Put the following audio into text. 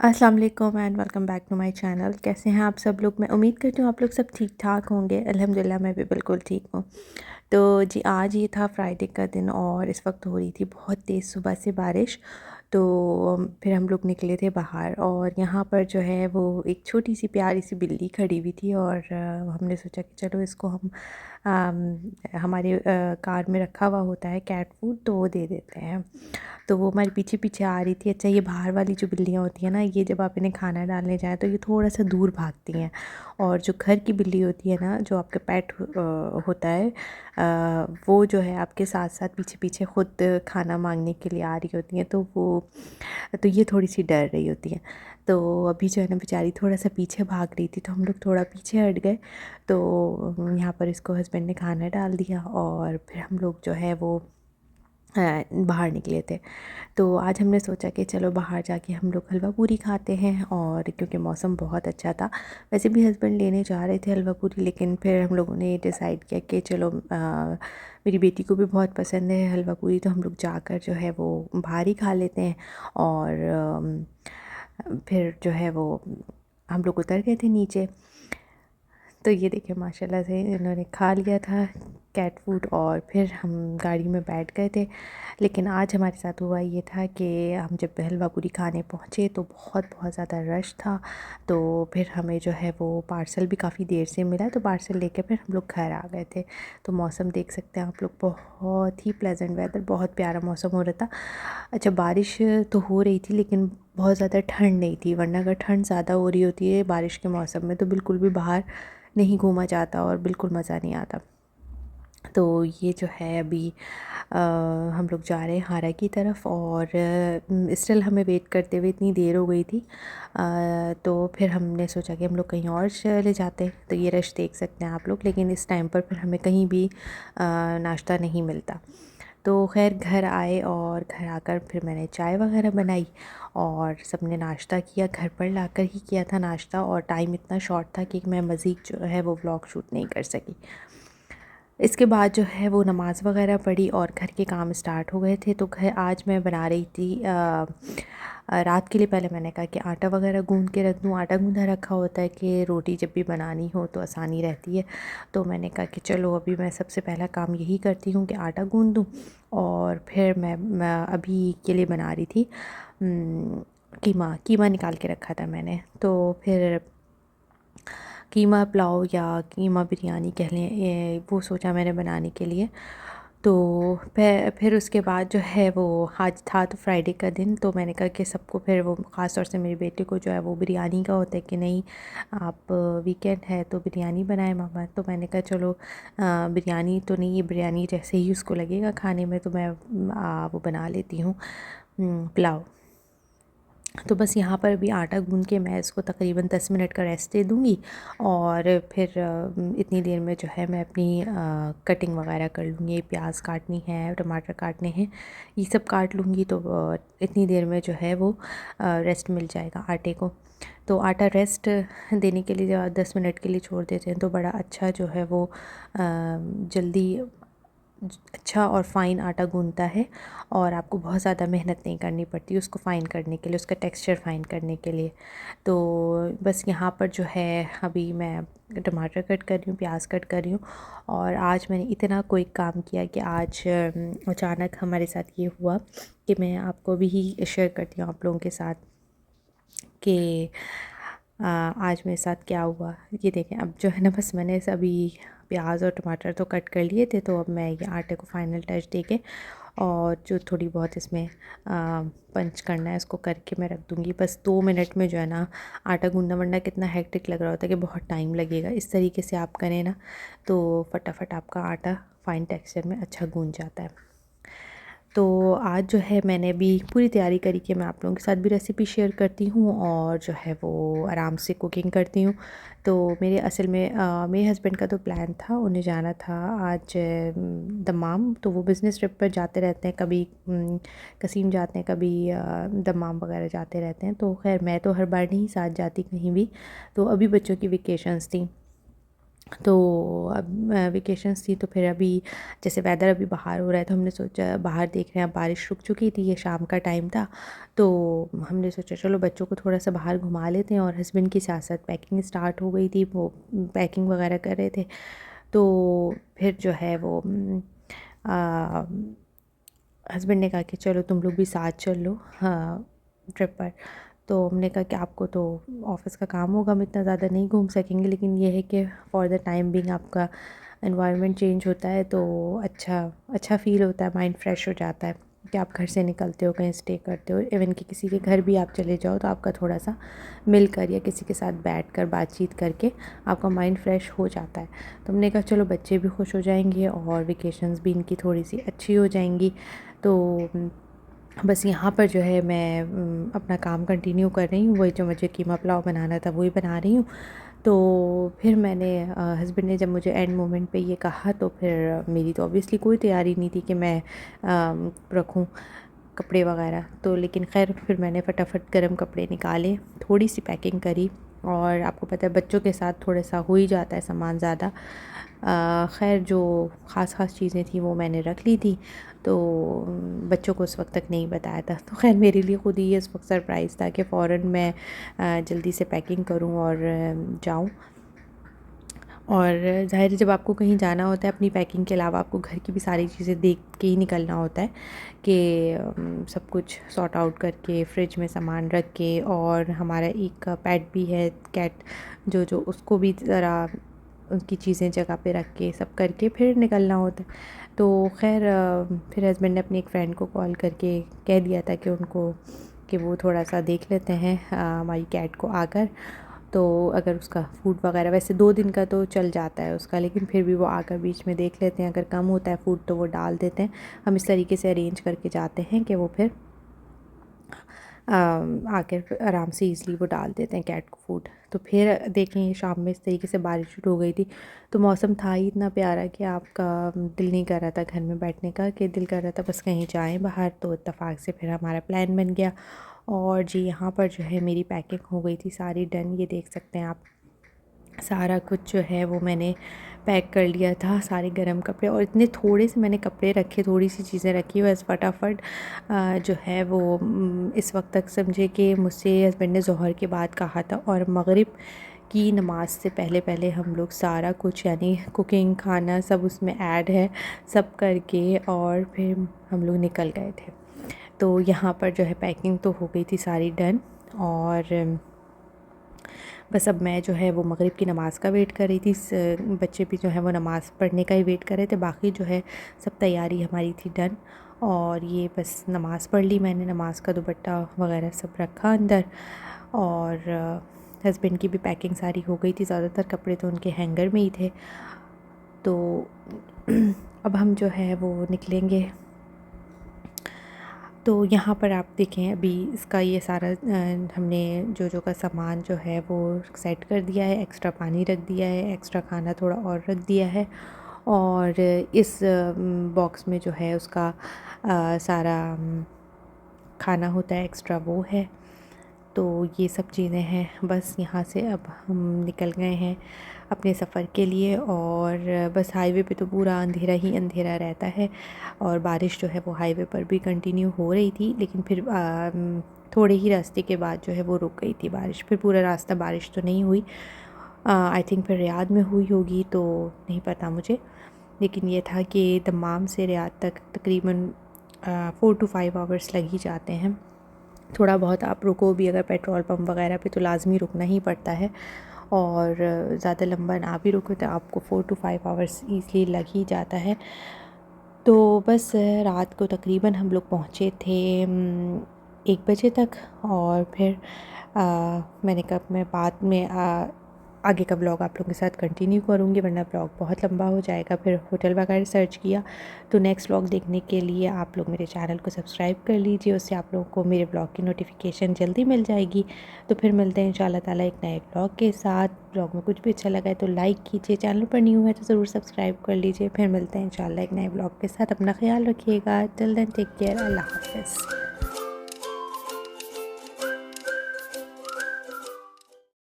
अस्सलाम वालेकुम and welcome back to my channel. कैसे हैं आप सब लोग? मैं उम्मीद करती हूँ आप लोग सब ठीक ठाक होंगे। अल्हम्दुलिल्लाह मैं भी बिल्कुल ठीक हूँ। तो जी आज ये था फ्राइडे का दिन और इस वक्त हो रही थी बहुत तेज़ सुबह से बारिश। तो फिर हम लोग निकले थे बाहर और यहाँ पर जो है वो एक छोटी सी प्यारी सी बिल्ली खड़ी हुई थी और हमने सोचा कि चलो इसको हम हमारे कार में रखा हुआ होता है कैट फूड, तो वो दे देते हैं। तो वो हमारे पीछे पीछे आ रही थी। अच्छा, ये बाहर वाली जो बिल्लियाँ होती हैं ना, ये जब आप इन्हें खाना डालने जाएँ तो ये थोड़ा सा दूर भागती हैं। और जो घर की बिल्ली होती है ना, जो आपका पेट होता है, वो जो है आपके साथ साथ पीछे पीछे खुद खाना मांगने के लिए आ रही होती हैं। तो ये थोड़ी सी डर रही होती हैं। तो अभी जो है ना बेचारी थोड़ा सा पीछे भाग रही थी, तो हम लोग थोड़ा पीछे हट गए। तो यहाँ पर इसको हस्बैंड ने खाना डाल दिया और फिर हम लोग जो है वो बाहर निकले थे। तो आज हमने सोचा कि चलो बाहर जाके हम लोग हलवा पूरी खाते हैं, और क्योंकि मौसम बहुत अच्छा था। वैसे भी हस्बैंड लेने जा रहे थे हलवा पूरी, लेकिन फिर हम लोगों ने डिसाइड किया कि चलो मेरी बेटी को भी बहुत पसंद है हलवा पूरी, तो हम लोग जाकर जो है वो बाहर ही खा लेते हैं। और फिर जो है वो हम लोग उतर गए थे नीचे। तो ये देखिए माशाल्लाह से इन्होंने खा लिया था कैट फूड और फिर हम गाड़ी में बैठ गए थे। लेकिन आज हमारे साथ हुआ ये था कि हम जब हलवा पूरी खाने पहुँचे तो बहुत बहुत ज़्यादा रश था। तो फिर हमें जो है वो पार्सल भी काफ़ी देर से मिला, तो पार्सल लेके फिर हम लोग घर आ गए थे। तो मौसम देख सकते हैं आप लोग, बहुत ही प्लेजेंट वेदर, बहुत प्यारा मौसम हो रहा था। अच्छा, बारिश तो हो रही थी लेकिन बहुत ज़्यादा ठंड नहीं थी, वरना अगर ठंड ज़्यादा हो रही होती है बारिश के मौसम में तो बिल्कुल भी बाहर नहीं घूमा जाता और बिल्कुल मज़ा नहीं आता। तो ये जो है अभी हम लोग जा रहे हैं हारा की तरफ, और स्टिल हमें वेट करते हुए इतनी देर हो गई थी। तो फिर हमने सोचा कि हम लोग कहीं और चले जाते हैं। तो ये रश देख सकते हैं आप लोग, लेकिन इस टाइम पर फिर हमें कहीं भी नाश्ता नहीं मिलता। तो खैर घर आए और घर आकर फिर मैंने चाय वगैरह बनाई और सबने नाश्ता किया। घर पर लाकर ही किया था नाश्ता, और टाइम इतना शॉर्ट था कि मैं मज़ीद जो है वो व्लॉग शूट नहीं कर सकी। इसके बाद जो है वो नमाज़ वगैरह पढ़ी और घर के काम स्टार्ट हो गए थे। तो घर आज मैं बना रही थी रात के लिए। पहले मैंने कहा कि आटा वगैरह गूंद के रख दूँ, आटा गूंदा रखा होता है कि रोटी जब भी बनानी हो तो आसानी रहती है। तो मैंने कहा कि चलो अभी मैं सबसे पहला काम यही करती हूँ कि आटा गूंद दूँ, और फिर मैं अभी के लिए बना रही थी कीमा कीमा निकाल के रखा था मैंने। तो फिर कीमा पुलाव या कीमा बिरयानी कह लें, वो सोचा मैंने बनाने के लिए। तो फिर उसके बाद जो है वो आज था तो फ्राइडे का दिन, तो मैंने कहा कि सबको, फिर वो ख़ास तौर से मेरी बेटी को जो है वो बिरयानी का होता है कि नहीं आप वीकेंड है तो बिरयानी बनाए मामा। तो मैंने कहा चलो बिरयानी तो नहीं, ये बिरयानी जैसे ही उसको लगेगा खाने में तो मैं वो बना लेती हूँ पुलाव। तो बस यहाँ पर भी आटा गूंद के मैं इसको तकरीबन 10 मिनट का रेस्ट दे दूँगी, और फिर इतनी देर में जो है मैं अपनी कटिंग वगैरह कर लूँगी। प्याज काटनी है, टमाटर काटने हैं, ये सब काट लूँगी। तो इतनी देर में जो है वो रेस्ट मिल जाएगा आटे को। तो आटा रेस्ट देने के लिए जब 10 मिनट के लिए छोड़ देते हैं तो बड़ा अच्छा जो है वो जल्दी अच्छा और फ़ाइन आटा गूंदता है, और आपको बहुत ज़्यादा मेहनत नहीं करनी पड़ती उसको फ़ाइन करने के लिए, उसका टेक्सचर फ़ाइन करने के लिए। तो बस यहाँ पर जो है अभी मैं टमाटर कट कर रही हूँ, प्याज कट कर रही हूँ। और आज मैंने इतना कोई काम किया कि आज अचानक हमारे साथ ये हुआ कि मैं आपको भी शेयर करती हूँ आप लोगों के साथ कि आज मेरे साथ क्या हुआ। ये देखें, अब जो है ना बस मैंने अभी प्याज और टमाटर तो कट कर लिए थे, तो अब मैं ये आटे को फाइनल टच दे के और जो थोड़ी बहुत इसमें पंच करना है इसको करके मैं रख दूँगी। बस 2 मिनट में जो है ना आटा गूँदना, वरना कितना हेक्टिक लग रहा होता है कि बहुत टाइम लगेगा। इस तरीके से आप करें ना तो फटाफट आपका आटा फ़ाइन टेक्सचर में अच्छा गूँज जाता है। तो आज जो है मैंने भी पूरी तैयारी करी कि मैं आप लोगों के साथ भी रेसिपी शेयर करती हूँ और जो है वो आराम से कुकिंग करती हूँ। तो मेरे असल में मेरे हस्बैंड का तो प्लान था, उन्हें जाना था आज दमाम। तो वो बिज़नेस ट्रिप पर जाते रहते हैं, कभी कसीम जाते हैं, कभी दमाम वगैरह जाते रहते हैं। तो खैर मैं तो हर बार नहीं साथ जाती कहीं भी। तो अभी बच्चों की वेकेशंस थी तो अब वेकेशंस थी तो फिर अभी जैसे वेदर अभी बाहर हो रहा है तो हमने सोचा बाहर देख रहे हैं, बारिश रुक चुकी थी, ये शाम का टाइम था तो हमने सोचा चलो बच्चों को थोड़ा सा बाहर घुमा लेते हैं। और हस्बैंड के साथ साथ पैकिंग स्टार्ट हो गई थी, वो पैकिंग वगैरह कर रहे थे। तो फिर जो है वो हस्बैंड ने कहा कि चलो तुम लोग भी साथ चल लो, हाँ, ट्रिप पर। तो हमने कहा कि आपको तो ऑफ़िस का काम होगा, हम इतना ज़्यादा नहीं घूम सकेंगे, लेकिन ये है कि फ़ॉर द टाइम बिंग आपका एनवायरनमेंट चेंज होता है तो अच्छा अच्छा फ़ील होता है, माइंड फ्रेश हो जाता है कि आप घर से निकलते हो, कहीं स्टे करते हो, इवन कि किसी के घर भी आप चले जाओ तो आपका थोड़ा सा मिलकर या किसी के साथ बैठकर बातचीत करके आपका माइंड फ्रेश हो जाता है। तो हमने कहा चलो बच्चे भी खुश हो जाएंगे और वेकेशंस भी इनकी थोड़ी सी अच्छी हो जाएंगी। तो बस यहाँ पर जो है मैं अपना काम कंटिन्यू कर रही हूँ, वही जो मुझे कीमा पुलाव बनाना था वही बना रही हूँ। तो फिर मैंने हस्बैंड ने जब मुझे एंड मोमेंट पे ये कहा तो फिर मेरी तो ऑब्वियसली कोई तैयारी नहीं थी कि मैं रखूँ कपड़े वगैरह। तो लेकिन ख़ैर फिर मैंने फटाफट गर्म कपड़े निकाले, थोड़ी सी पैकिंग करी और आपको पता है बच्चों के साथ थोड़ा सा हो ही जाता है सामान ज़्यादा। ख़ैर जो ख़ास चीज़ें थी वो मैंने रख ली थी, तो बच्चों को उस वक्त तक नहीं बताया था। तो ख़ैर मेरे लिए ख़ुद ही ये इस वक्त सरप्राइज़ था कि फ़ौरन मैं जल्दी से पैकिंग करूं और जाऊं। और ज़ाहिर है जब आपको कहीं जाना होता है अपनी पैकिंग के अलावा आपको घर की भी सारी चीज़ें देख के ही निकलना होता है कि सब कुछ सॉर्ट आउट करके फ्रिज में सामान रख के। और हमारा एक पेट भी है, कैट, जो जो उसको भी ज़रा उनकी चीज़ें जगह पे रख के सब करके फिर निकलना होता है। तो ख़ैर फिर हस्बैंड ने अपनी एक फ़्रेंड को कॉल करके कह दिया था कि उनको कि वो थोड़ा सा देख लेते हैं हमारी कैट को आकर। तो अगर उसका फूड वगैरह, वैसे 2 दिन का तो चल जाता है उसका, लेकिन फिर भी वो आकर बीच में देख लेते हैं, अगर कम होता है फूड तो वो डाल देते हैं। हम इस तरीके से अरेंज करके जाते हैं कि वो फिर आकर आराम से ईज़िली वो डाल देते हैं कैट को फूड। तो फिर देखें शाम में इस तरीके से बारिश शुरू हो गई थी, तो मौसम था ही इतना प्यारा कि आपका दिल नहीं कर रहा था घर में बैठने का, कि दिल कर रहा था बस कहीं जाएँ बाहर। तो इत्तेफाक से फिर हमारा प्लान बन गया और जी यहाँ पर जो है मेरी पैकिंग हो गई थी सारी डन। ये देख सकते हैं आप, सारा कुछ जो है वो मैंने पैक कर लिया था, सारे गर्म कपड़े। और इतने थोड़े से मैंने कपड़े रखे, थोड़ी सी चीज़ें रखी, बस फटाफट जो है वो इस वक्त तक समझे कि मुझसे हस्बैंड ने ज़ोहर के बाद कहा था और मगरिब की नमाज से पहले पहले हम लोग सारा कुछ यानी कुकिंग खाना सब उसमें ऐड है, सब करके और फिर हम लोग निकल गए थे। तो यहाँ पर जो है पैकिंग तो हो गई थी सारी डन और बस अब मैं जो है वो मगरिब की नमाज़ का वेट कर रही थी। बच्चे भी जो है वो नमाज़ पढ़ने का ही वेट कर रहे थे, बाकी जो है सब तैयारी हमारी थी डन। और ये बस नमाज़ पढ़ ली मैंने, नमाज का दुपट्टा वगैरह सब रखा अंदर और हस्बैंड की भी पैकिंग सारी हो गई थी, ज़्यादातर कपड़े तो उनके हैंगर में ही थे। तो अब हम जो है वो निकलेंगे। तो यहाँ पर आप देखें अभी इसका ये सारा हमने जो का सामान जो है वो सेट कर दिया है, एक्स्ट्रा पानी रख दिया है, एक्स्ट्रा खाना थोड़ा और रख दिया है। और इस बॉक्स में जो है उसका सारा खाना होता है एक्स्ट्रा वो है। तो ये सब चीज़ें हैं, बस यहाँ से अब हम निकल गए हैं अपने सफ़र के लिए। और बस हाईवे पे तो पूरा अंधेरा ही अंधेरा रहता है और बारिश जो है वो हाईवे पर भी कंटिन्यू हो रही थी, लेकिन फिर थोड़े ही रास्ते के बाद जो है वो रुक गई थी बारिश। फिर पूरा रास्ता बारिश तो नहीं हुई, आई थिंक फिर रियाद में हुई होगी, तो नहीं पता मुझे। लेकिन ये था कि दमाम से रियाद तक तकरीबन 4 to 5 आवर्स लग ही जाते हैं। थोड़ा बहुत आप रुको भी अगर पेट्रोल पंप वगैरह पे तो लाजमी रुकना ही पड़ता है, और ज़्यादा लंबा ना भी रुको तो आपको 4 to 5 आवर्स ईज़िली लग ही जाता है। तो बस रात को तकरीबन हम लोग पहुँचे थे 1 बजे तक। और फिर मैंने कहा मैं बाद में आगे का ब्लॉग आप लोगों के साथ कंटिन्यू करूँगी, वरना ब्लॉग बहुत लंबा हो जाएगा। फिर होटल वगैरह सर्च किया, तो नेक्स्ट ब्लॉग देखने के लिए आप लोग मेरे चैनल को सब्सक्राइब कर लीजिए, उससे आप लोगों को मेरे ब्लॉग की नोटिफिकेशन जल्दी मिल जाएगी। तो फिर मिलते हैं इंशाल्लाह ताला एक नए ब्लॉग के साथ। ब्लॉग में कुछ भी अच्छा लगा है तो लाइक कीजिए, चैनल पर न्यू है तो ज़रूर सब्सक्राइब कर लीजिए। फिर मिलते हैं इंशाल्लाह एक नए ब्लॉग के साथ। अपना ख्याल रखिएगा। टिल देन टेक केयर, अल्लाह हाफ़िज़।